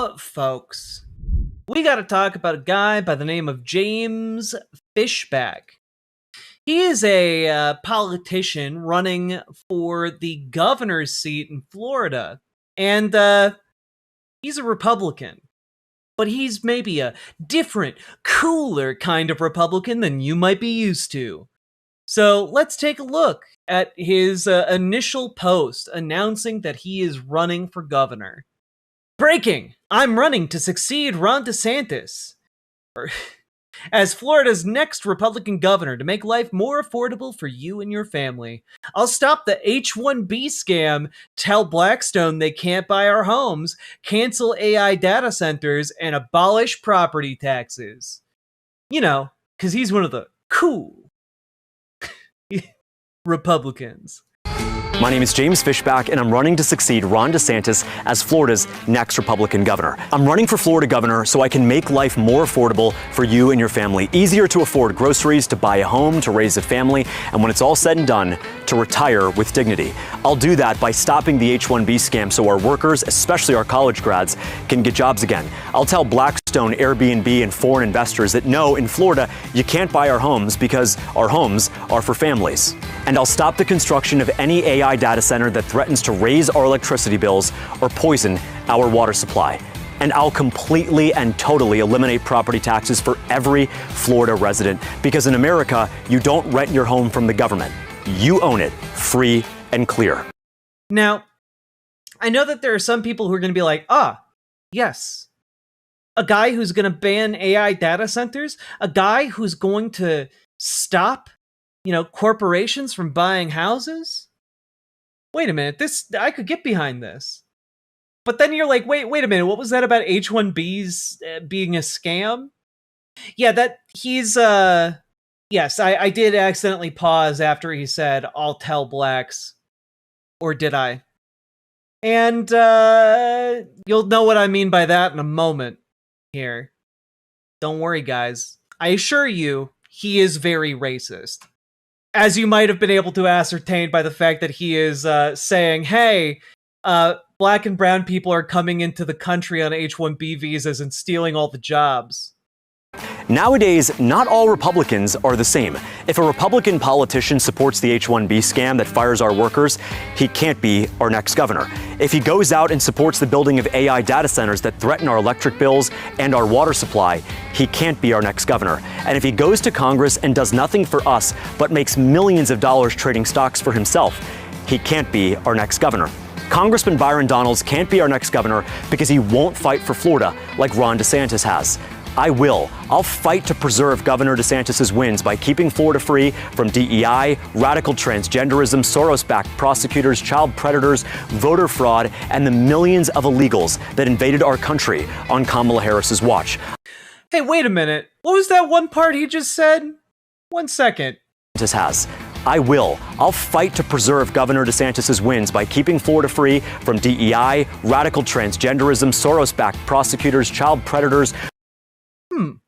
Now, folks, we got to talk about a guy by the name of James Fishbach. He is a politician running for the governor's seat in Florida, and he's a Republican. But he's maybe a different, cooler kind of Republican than you might be used to. So let's take a look at his initial post announcing that he is running for governor. Breaking! I'm running to succeed Ron DeSantis as Florida's next Republican governor to make life more affordable for you and your family. I'll stop the H-1B scam, tell Blackstone they can't buy our homes, cancel AI data centers, and abolish property taxes. You know, because he's one of the cool Republicans. My name is James Fishbach, and I'm running to succeed Ron DeSantis as Florida's next Republican governor. I'm running for Florida governor so I can make life more affordable for you and your family. Easier to afford groceries, to buy a home, to raise a family, and when it's all said and done, to retire with dignity. I'll do that by stopping the H-1B scam so our workers, especially our college grads, can get jobs again. I'll tell Blackstone, Airbnb, and foreign investors that no, in Florida, you can't buy our homes because our homes are for families. And I'll stop the construction of any AI data center that threatens to raise our electricity bills or poison our water supply. And I'll completely and totally eliminate property taxes for every Florida resident, because in America, you don't rent your home from the government. You own it, free and clear. Now, I know that there are some people who are going to be like, yes, a guy who's going to ban AI data centers, a guy who's going to stop, corporations from buying houses? Wait a minute, I could get behind this. But then you're like, wait a minute, what was that about H-1Bs being a scam? Yeah, yes, I did accidentally pause after he said, I'll tell blacks. Or did I? And you'll know what I mean by that in a moment here. Don't worry, guys. I assure you, he is very racist. As you might have been able to ascertain by the fact that he is saying, hey, black and brown people are coming into the country on H-1B visas and stealing all the jobs. Nowadays, not all Republicans are the same. If a Republican politician supports the H-1B scam that fires our workers, he can't be our next governor. If he goes out and supports the building of AI data centers that threaten our electric bills and our water supply, he can't be our next governor. And if he goes to Congress and does nothing for us but makes millions of dollars trading stocks for himself, he can't be our next governor. Congressman Byron Donalds can't be our next governor because he won't fight for Florida like Ron DeSantis has. I will. I'll fight to preserve Governor DeSantis' wins by keeping Florida free from DEI, radical transgenderism, Soros-backed prosecutors, child predators, voter fraud, and the millions of illegals that invaded our country on Kamala Harris's watch. Hey, wait a minute. What was that one part he just said? 1 second. Has. I will. I'll fight to preserve Governor DeSantis' wins by keeping Florida free from DEI, radical transgenderism, Soros-backed prosecutors, child predators.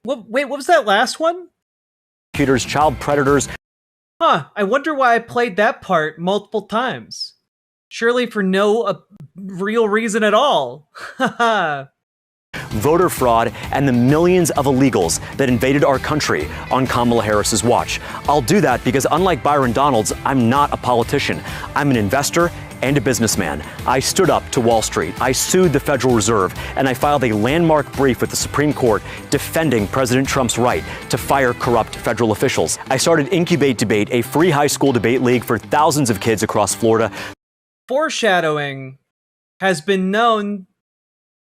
Wait, what was that last one? Child predators. I wonder why I played that part multiple times. Surely for no real reason at all. Voter fraud, and the millions of illegals that invaded our country on Kamala Harris's watch. I'll do that because unlike Byron Donalds, I'm not a politician. I'm an investor and a businessman. I stood up to Wall Street. I sued the Federal Reserve, and I filed a landmark brief with the Supreme Court defending President Trump's right to fire corrupt federal officials. I started Incubate Debate, a free high school debate league for thousands of kids across Florida. Foreshadowing has been known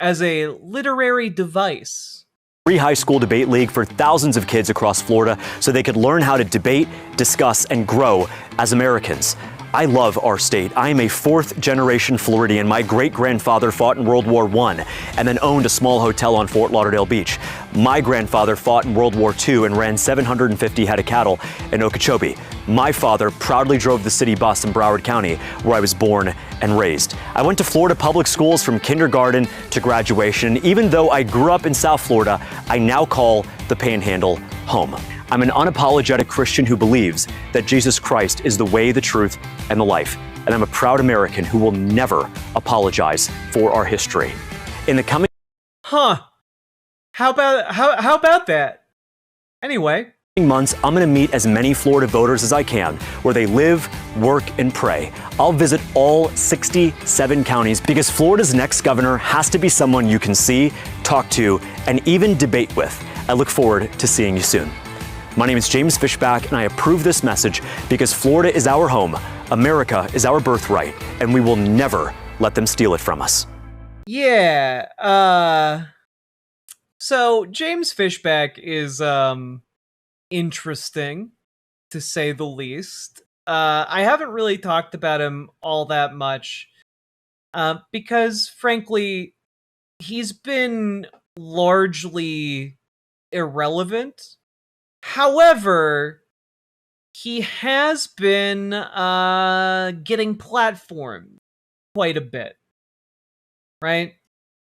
as a literary device. Free high school debate league for thousands of kids across Florida so they could learn how to debate, discuss, and grow as Americans. I love our state. I am a fourth-generation Floridian. My great-grandfather fought in World War I and then owned a small hotel on Fort Lauderdale Beach. My grandfather fought in World War II and ran 750 head of cattle in Okeechobee. My father proudly drove the city bus in Broward County, where I was born and raised. I went to Florida public schools from kindergarten to graduation. Even though I grew up in South Florida, I now call the Panhandle home. I'm an unapologetic Christian who believes that Jesus Christ is the way, the truth, and the life. And I'm a proud American who will never apologize for our history. In the coming Huh. How about that? Anyway, months, I'm going to meet as many Florida voters as I can, where they live, work, and pray. I'll visit all 67 counties because Florida's next governor has to be someone you can see, talk to, and even debate with. I look forward to seeing you soon. My name is James Fishbach, and I approve this message because Florida is our home, America is our birthright, and we will never let them steal it from us. yeah, so James Fishbach is, interesting, to say the least. I haven't really talked about him all that much, because, frankly, he's been largely irrelevant. However, he has been getting platformed quite a bit, right?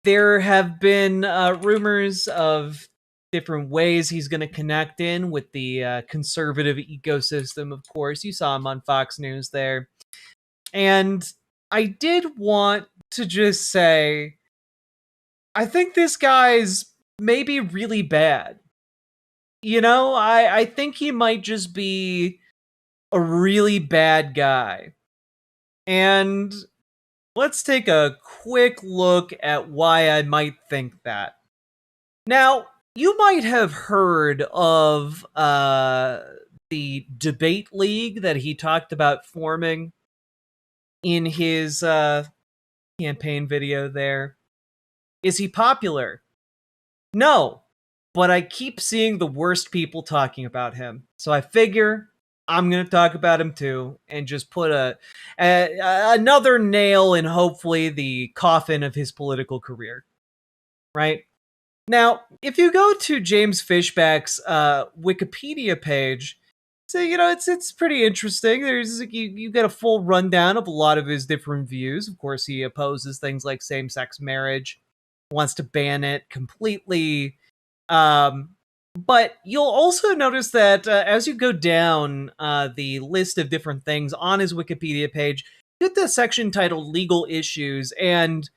There have been rumors of different ways he's going to connect in with the conservative ecosystem, of course. You saw him on Fox News there. And I did want to just say, I think this guy's maybe really bad. You know, I think he might just be a really bad guy. And let's take a quick look at why I might think that. Now, you might have heard of the debate league that he talked about forming in his campaign video there. Is he popular? No, but I keep seeing the worst people talking about him. So I figure I'm going to talk about him too and just put another nail in hopefully the coffin of his political career. Right? Now, if you go to James Fishbach's Wikipedia page, so it's pretty interesting. There's you get a full rundown of a lot of his different views. Of course, he opposes things like same-sex marriage, wants to ban it completely. But you'll also notice that as you go down the list of different things on his Wikipedia page, you get the section titled "Legal Issues," and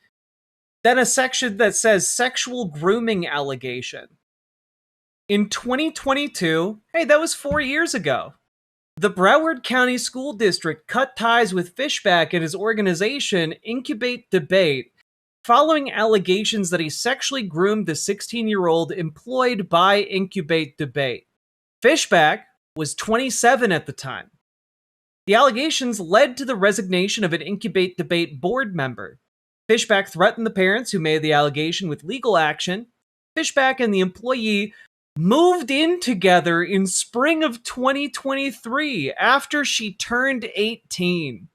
then a section that says sexual grooming allegation. In 2022, hey, that was 4 years ago, the Broward County School District cut ties with Fishback and his organization Incubate Debate following allegations that he sexually groomed the 16-year-old employed by Incubate Debate. Fishback was 27 at the time. The allegations led to the resignation of an Incubate Debate board member. Fishback threatened the parents who made the allegation with legal action. Fishback and the employee moved in together in spring of 2023 after she turned 18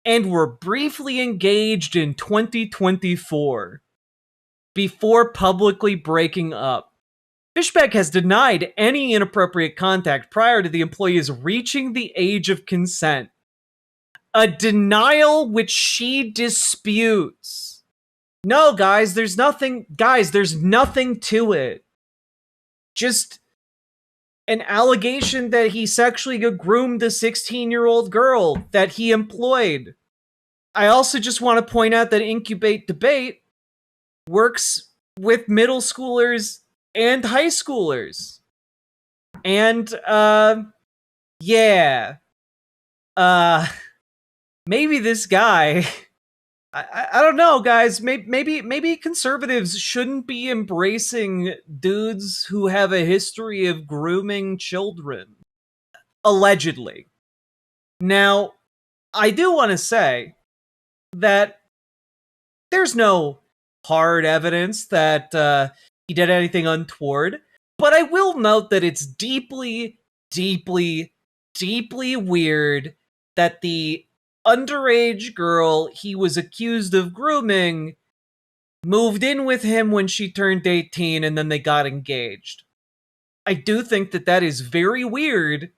and were briefly engaged in 2024 before publicly breaking up. Fishback has denied any inappropriate contact prior to the employees reaching the age of consent. A denial which she disputes. No, guys, there's nothing to it. Just an allegation that he sexually groomed a 16-year-old girl that he employed. I also just want to point out that Incubate Debate works with middle schoolers and high schoolers. And, yeah. Maybe this guy, I don't know, guys. Maybe conservatives shouldn't be embracing dudes who have a history of grooming children, allegedly. Now, I do want to say that there's no hard evidence that he did anything untoward, but I will note that it's deeply, deeply, deeply weird that the underage girl he was accused of grooming moved in with him when she turned 18 and then they got engaged. I do think that that is very weird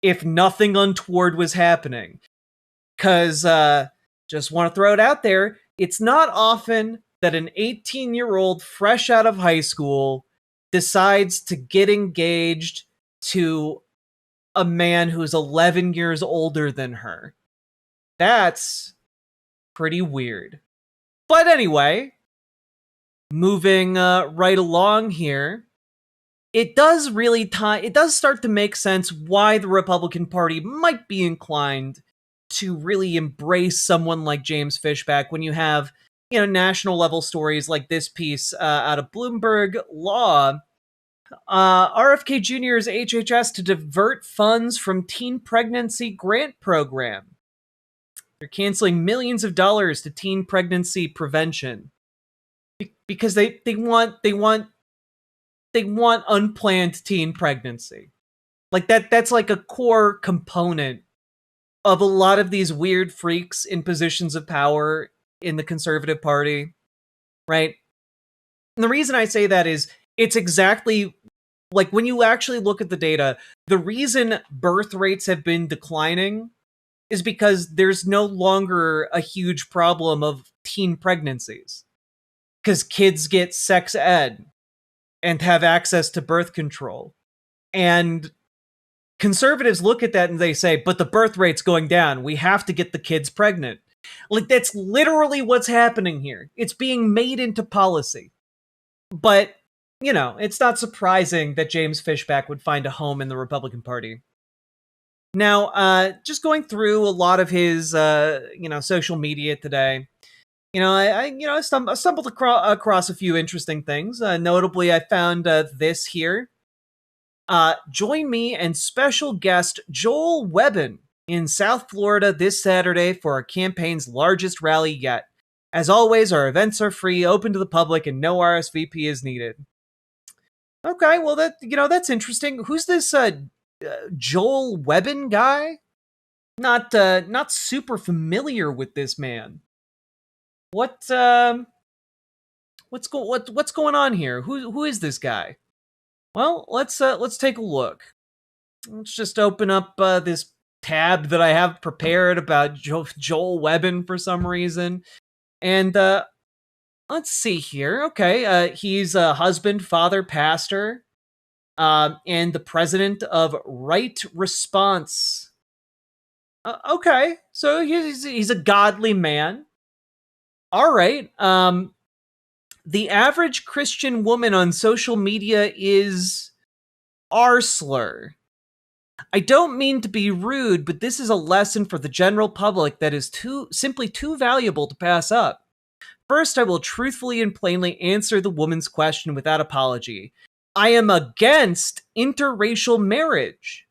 if nothing untoward was happening. Because, just want to throw it out there, it's not often that an 18-year-old fresh out of high school decides to get engaged to a man who's 11 years older than her. That's pretty weird. But anyway, moving right along here, it does start to make sense why the Republican Party might be inclined to really embrace someone like James Fishbach when you have, national level stories like this piece out of Bloomberg Law. RFK Jr.'s HHS to divert funds from teen pregnancy grant program. They're canceling millions of dollars to teen pregnancy prevention because they want unplanned teen pregnancy. Like that's like a core component of a lot of these weird freaks in positions of power in the conservative party, right? And the reason I say that is it's exactly like when you actually look at the data, the reason birth rates have been declining is because there's no longer a huge problem of teen pregnancies. Because kids get sex ed and have access to birth control. And conservatives look at that and they say, but the birth rate's going down. We have to get the kids pregnant. Like, that's literally what's happening here. It's being made into policy. But, it's not surprising that James Fishbach would find a home in the Republican Party. Now, just going through a lot of his, social media today, I stumbled across a few interesting things. Notably, I found this here. Join me and special guest Joel Webbon in South Florida this Saturday for our campaign's largest rally yet. As always, our events are free, open to the public, and no RSVP is needed. Okay, well that's interesting. Who's this Joel Webbon guy? Not super familiar with this man. What's going on here? Who is this guy? Well, let's take a look. Let's just open up this tab that I have prepared about Joel Webbon for some reason, and let's see here. Okay, he's a husband, father, pastor, and the president of Right Response. Okay, so he's a godly man. All right. The average Christian woman on social media is R-slur. I don't mean to be rude, but this is a lesson for the general public that is simply too valuable to pass up. First, I will truthfully and plainly answer the woman's question without apology. I am against interracial marriage.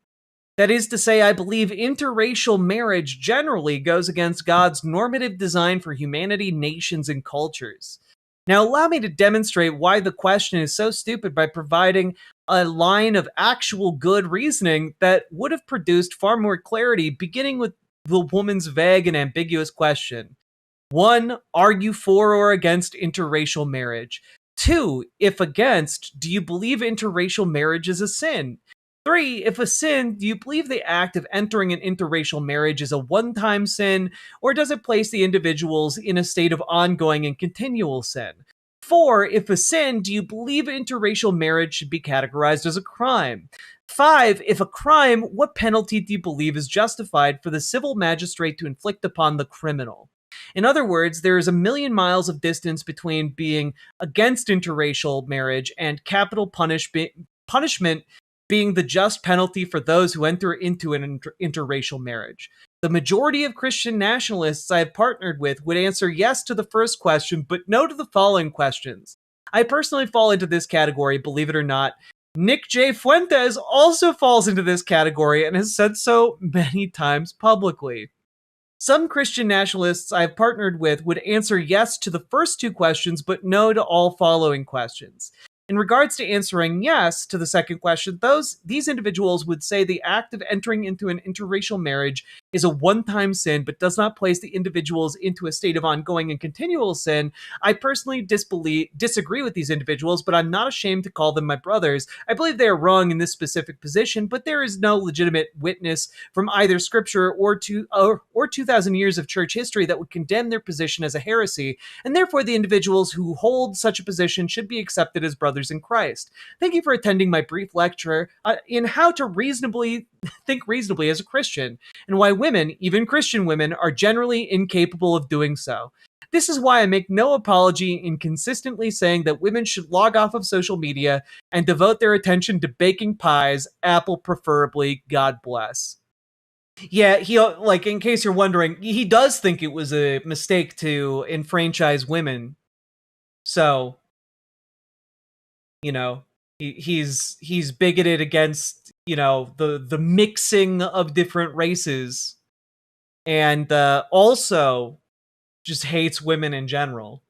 That is to say, I believe interracial marriage generally goes against God's normative design for humanity, nations, and cultures. Now, allow me to demonstrate why the question is so stupid by providing a line of actual good reasoning that would have produced far more clarity, beginning with the woman's vague and ambiguous question. 1, are you for or against interracial marriage? 2, if against, do you believe interracial marriage is a sin? 3, if a sin, do you believe the act of entering an interracial marriage is a one-time sin, or does it place the individuals in a state of ongoing and continual sin? 4, if a sin, do you believe interracial marriage should be categorized as a crime? 5, if a crime, what penalty do you believe is justified for the civil magistrate to inflict upon the criminal? In other words, there is a million miles of distance between being against interracial marriage and capital punishment being the just penalty for those who enter into an interracial marriage. The majority of Christian nationalists I have partnered with would answer yes to the first question, but no to the following questions. I personally fall into this category, believe it or not. Nick J. Fuentes also falls into this category and has said so many times publicly. Some Christian nationalists I have partnered with would answer yes to the first 2 questions, but no to all following questions. In regards to answering yes to the second question, these individuals would say the act of entering into an interracial marriage is a one-time sin, but does not place the individuals into a state of ongoing and continual sin. I personally disagree with these individuals, but I'm not ashamed to call them my brothers. I believe they are wrong in this specific position, but there is no legitimate witness from either scripture or 2,000 years of church history that would condemn their position as a heresy, and therefore the individuals who hold such a position should be accepted as brothers in Christ. Thank you for attending my brief lecture in how to think reasonably as a Christian, and why women, even Christian women, are generally incapable of doing so. This is why I make no apology in consistently saying that women should log off of social media and devote their attention to baking pies, apple preferably, God bless. Yeah, he, like, in case you're wondering, he does think it was a mistake to enfranchise women. So, you know, he's bigoted against, you know, the mixing of different races, and also just hates women in general.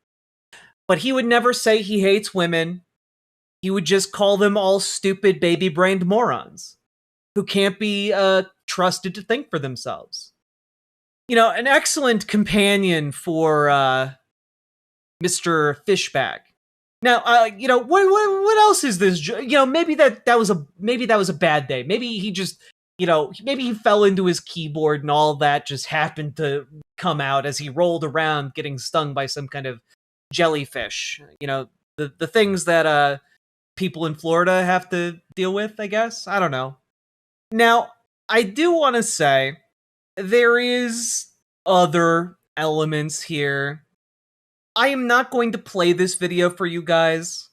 But he would never say he hates women. He would just call them all stupid, baby-brained morons who can't be trusted to think for themselves. You know, an excellent companion for Mr. Fishback. Now, you know, what else is this? You know, maybe that was a bad day. Maybe he just, you know, maybe he fell into his keyboard and all that just happened to come out as he rolled around getting stung by some kind of jellyfish. You know, the things that people in Florida have to deal with, I guess. I don't know. Now, I do want to say there is other elements here. I am not going to play this video for you guys,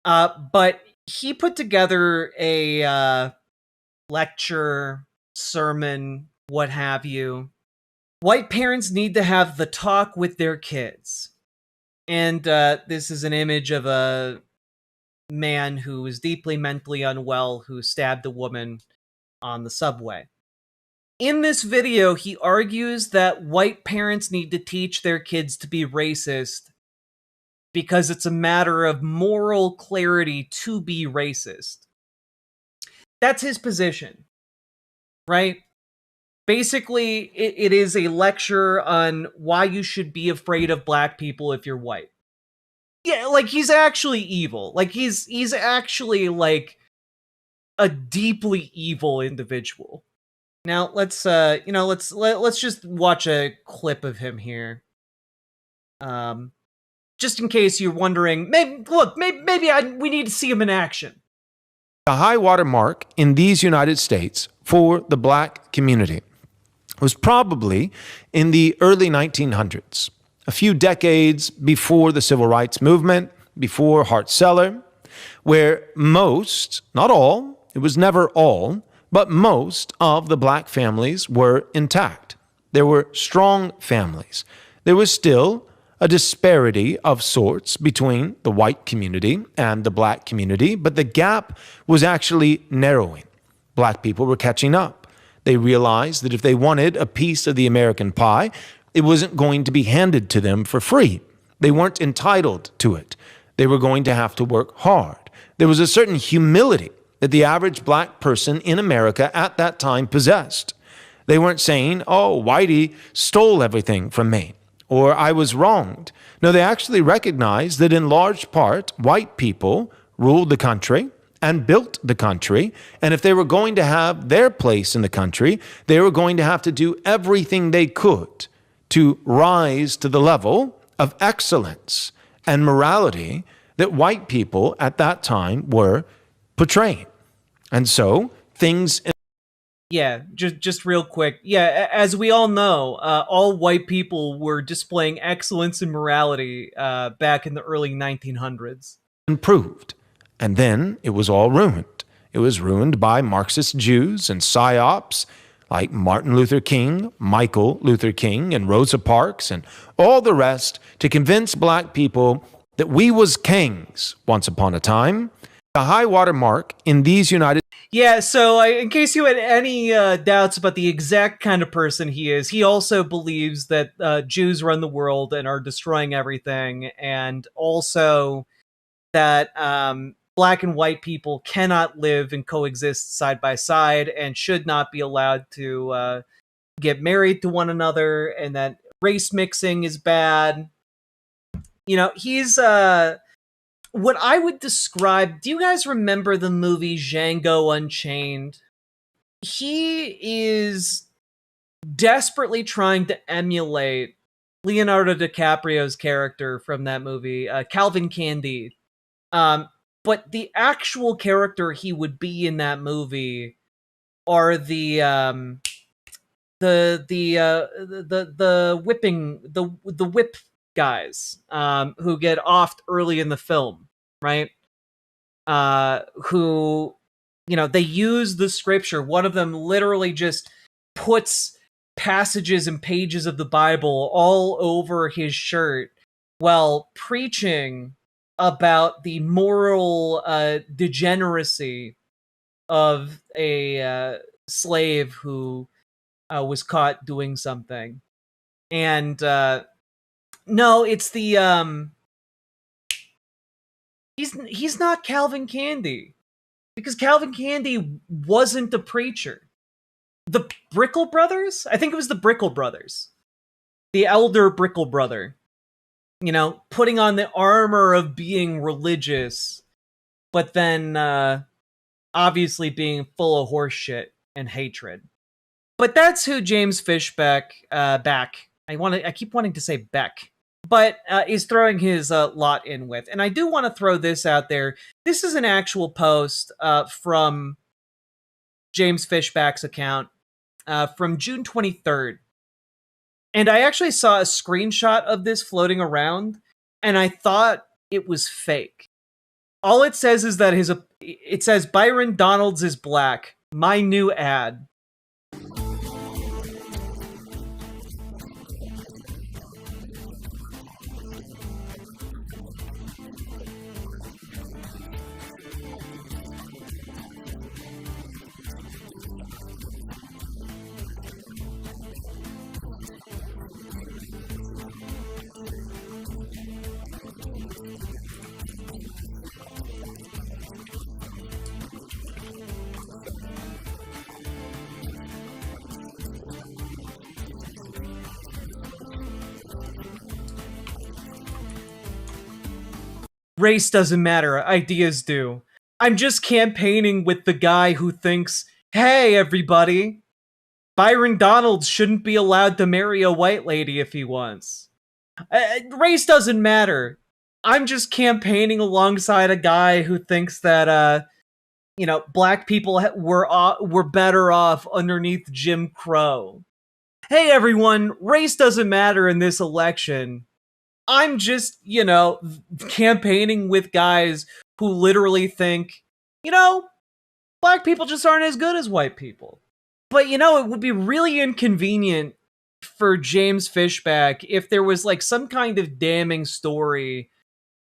but he put together a lecture, sermon, what have you. White parents need to have the talk with their kids. And this is an image of a man who is deeply mentally unwell who stabbed a woman on the subway. In this video, he argues that white parents need to teach their kids to be racist because it's a matter of moral clarity to be racist. That's his position, right? Basically, it is a lecture on why you should be afraid of black people if you're white. Yeah, like, he's actually evil. Like, he's actually, like, a deeply evil individual. Now, let's just watch a clip of him here. Just in case you're wondering, maybe we need to see him in action. The high water mark in these United States for the black community was probably in the early 1900s, a few decades before the Civil Rights Movement, before Hart-Celler, where most, not all, it was never all, but most of the black families were intact. There were strong families. There was still a disparity of sorts between the white community and the black community, but the gap was actually narrowing. Black people were catching up. They realized that if they wanted a piece of the American pie, it wasn't going to be handed to them for free. They weren't entitled to it. They were going to have to work hard. There was a certain humility that the average black person in America at that time possessed. They weren't saying, oh, Whitey stole everything from me, or I was wronged. No, they actually recognized that in large part, white people ruled the country and built the country, and if they were going to have their place in the country, they were going to have to do everything they could to rise to the level of excellence and morality that white people at that time were portraying. And so things... Yeah, just real quick. Yeah, as we all know, all white people were displaying excellence and morality back in the early 1900s. Improved. And then it was all ruined. It was ruined by Marxist Jews and psyops like Martin Luther King, Michael Luther King, and Rosa Parks, and all the rest to convince black people that we was kings once upon a time. The high water mark in these United... Yeah, so in case you had any doubts about the exact kind of person he is, he also believes that Jews run the world and are destroying everything, and also that black and white people cannot live and coexist side by side and should not be allowed to get married to one another, and that race mixing is bad. You know, he's... what I would describe... Do you guys remember the movie Django Unchained? He is desperately trying to emulate Leonardo DiCaprio's character from that movie, Calvin Candide. But the actual character he would be in that movie are the whipping, the whip guys who get offed early in the film, right? Who, they use the scripture. One of them literally just puts passages and pages of the Bible all over his shirt while preaching about the moral degeneracy of a slave who was caught doing something. And no, it's the he's not Calvin Candy, because Calvin Candy wasn't a preacher. The Brickle brothers? I think it was the Brickle brothers. The elder Brickle brother. Putting on the armor of being religious, but then obviously being full of horseshit and hatred. But that's who James Fishback I keep wanting to say Beck, but is throwing his lot in with. And I do want to throw this out there. This is an actual post from James Fishback's account from June 23rd. And I actually saw a screenshot of this floating around, and I thought it was fake. All it says is that it says Byron Donalds is black. My new ad. Race doesn't matter, ideas do. I'm just campaigning with the guy who thinks, hey, everybody, Byron Donalds shouldn't be allowed to marry a white lady if he wants. Race doesn't matter. I'm just campaigning alongside a guy who thinks that, black people were better off underneath Jim Crow. Hey, everyone, race doesn't matter in this election. I'm just, campaigning with guys who literally think, black people just aren't as good as white people. But, it would be really inconvenient for James Fishbach if there was, some kind of damning story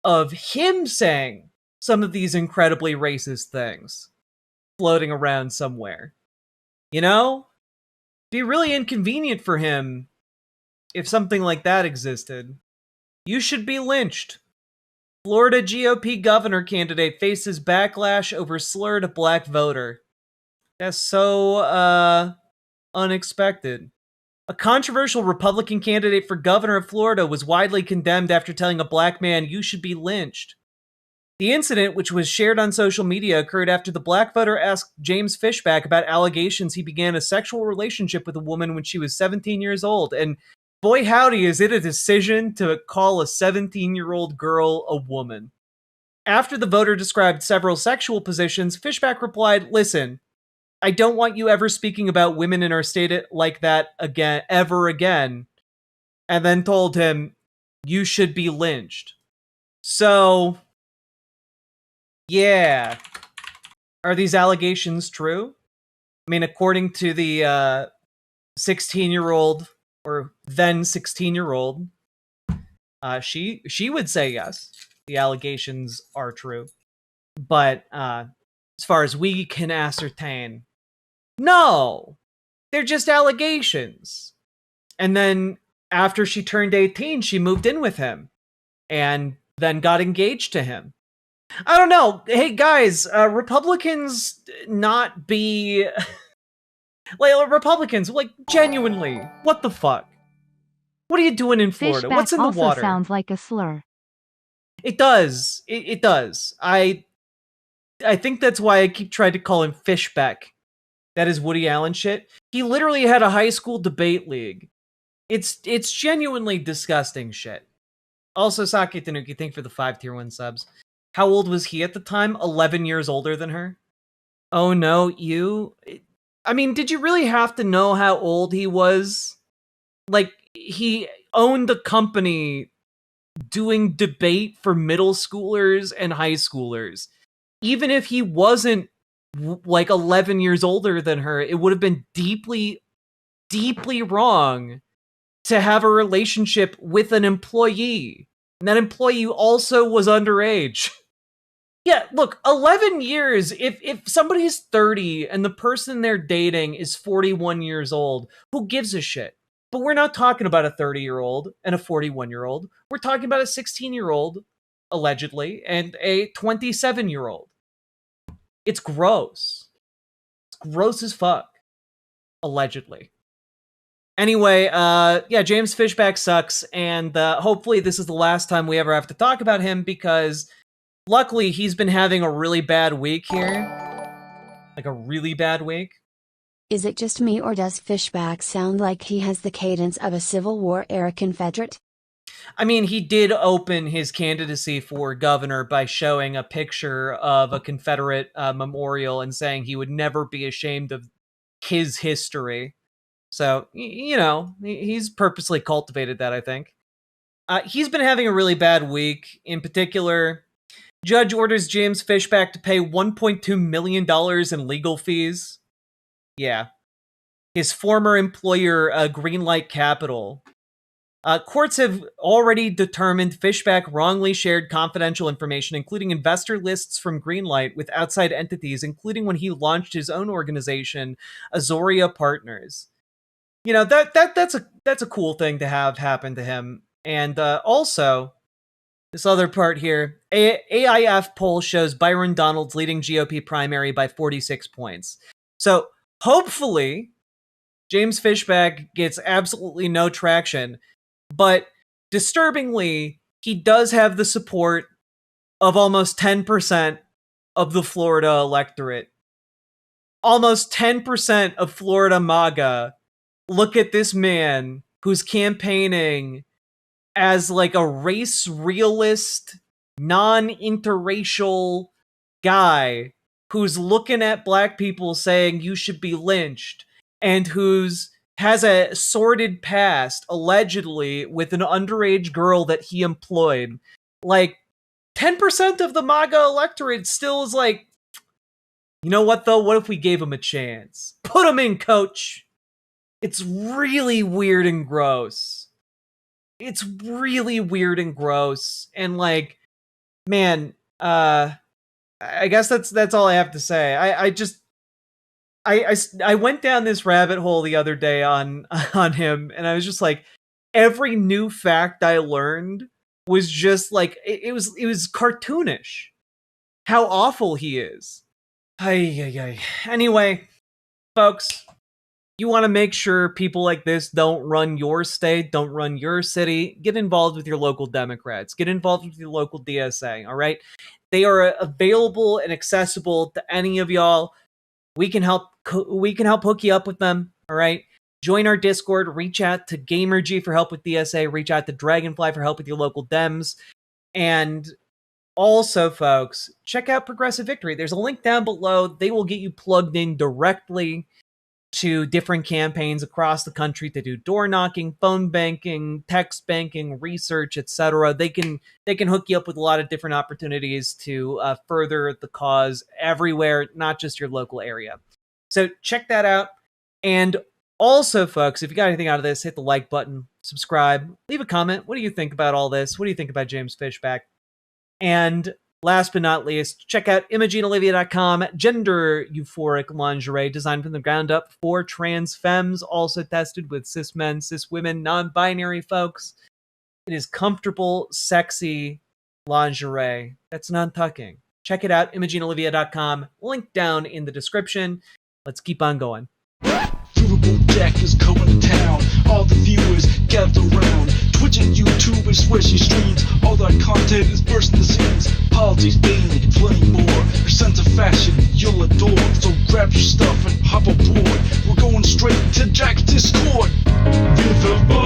of him saying some of these incredibly racist things floating around somewhere. Be really inconvenient for him if something like that existed. You should be lynched. Florida GOP governor candidate faces backlash over slur to black voter. That's so, unexpected. A controversial Republican candidate for governor of Florida was widely condemned after telling a black man, "You should be lynched." The incident, which was shared on social media, occurred after the black voter asked James Fishbach about allegations he began a sexual relationship with a woman when she was 17 years old. And boy howdy, is it a decision to call a 17-year-old girl a woman. After the voter described several sexual positions, Fishbach replied, "Listen, I don't want you ever speaking about women in our state like that again, ever again." And then told him, "You should be lynched." So, yeah. Are these allegations true? I mean, according to the 16-year-old, or then 16-year-old, she would say yes. The allegations are true. But as far as we can ascertain, no! They're just allegations. And then after she turned 18, she moved in with him. And then got engaged to him. I don't know. Hey, guys, Republicans not be... Republicans, genuinely, what the fuck? What are you doing in Florida? Fishback What's in the also water? Sounds like a slur. It does. It does. I think that's why I keep trying to call him Fishback. That is Woody Allen shit. He literally had a high school debate league. It's genuinely disgusting shit. Also, Saki Tanuki, thank you for the 5 tier 1 subs. How old was he at the time? 11 years older than her? Oh no, you... I mean, did you really have to know how old he was? He owned a company doing debate for middle schoolers and high schoolers. Even if he wasn't like 11 years older than her, it would have been deeply, deeply wrong to have a relationship with an employee. And that employee also was underage. Yeah, look, 11 years, if somebody's 30 and the person they're dating is 41 years old, who gives a shit? But we're not talking about a 30-year-old and a 41-year-old. We're talking about a 16-year-old, allegedly, and a 27-year-old. It's gross. It's gross as fuck. Allegedly. Anyway, James Fishbach sucks, and hopefully this is the last time we ever have to talk about him, because luckily he's been having a really bad week here. Like a really bad week. Is it just me, or does Fishback sound like he has the cadence of a Civil War-era Confederate? I mean, he did open his candidacy for governor by showing a picture of a Confederate memorial and saying he would never be ashamed of his history. So, you know, he's purposely cultivated that, I think. He's been having a really bad week. In particular, judge orders James Fishbach to pay $1.2 million in legal fees. Yeah. His former employer, Greenlight Capital. Courts have already determined Fishbach wrongly shared confidential information, including investor lists from Greenlight, with outside entities, including when he launched his own organization, Azoria Partners. You know, that's a cool thing to have happen to him. And also, this other part here, AIF poll shows Byron Donalds leading GOP primary by 46 points. So hopefully, James Fishbach gets absolutely no traction. But disturbingly, he does have the support of almost 10% of the Florida electorate. Almost 10% of Florida MAGA look at this man who's campaigning as like a race realist, non-interracial guy who's looking at black people saying you should be lynched, and who's has a sordid past, allegedly, with an underage girl that he employed. Like, 10% of the MAGA electorate still is like, you know what, though? What if we gave him a chance? Put him in, coach! It's really weird and gross. It's really weird and gross. And, like, man, I guess that's all I have to say. I went down this rabbit hole the other day on him, and I was just like, every new fact I learned was just like, it was cartoonish how awful he is. Anyway, folks, you want to make sure people like this don't run your state, don't run your city, get involved with your local Democrats, get involved with your local DSA, all right? They are available and accessible to any of y'all. We can help hook you up with them, all right? Join our Discord, reach out to GamerG for help with DSA, reach out to Dragonfly for help with your local Dems. And also, folks, check out Progressive Victory. There's a link down below. They will get you plugged in directly to different campaigns across the country to do door knocking, phone banking, text banking, research, etc. They can hook you up with a lot of different opportunities to further the cause everywhere, not just your local area. So check that out. And also, folks, if you got anything out of this, hit the like button, subscribe, leave a comment. What do you think about all this? What do you think about James Fishbach? And last but not least, check out ImogeneOlivia.com, gender euphoric lingerie designed from the ground up for trans femmes, also tested with cis men, cis women, non-binary folks. It is comfortable, sexy lingerie that's non-tucking. Check it out, ImogeneOlivia.com, link down in the description. Let's keep on going. Riverboat Jack is coming to town. All the viewers gather around. Twitch and YouTube is where she streams. All that content is bursting the seams. Politics, dating, plenty more. Her sense of fashion you'll adore. So grab your stuff and hop aboard. We're going straight to Jack's Discord. Riverboat.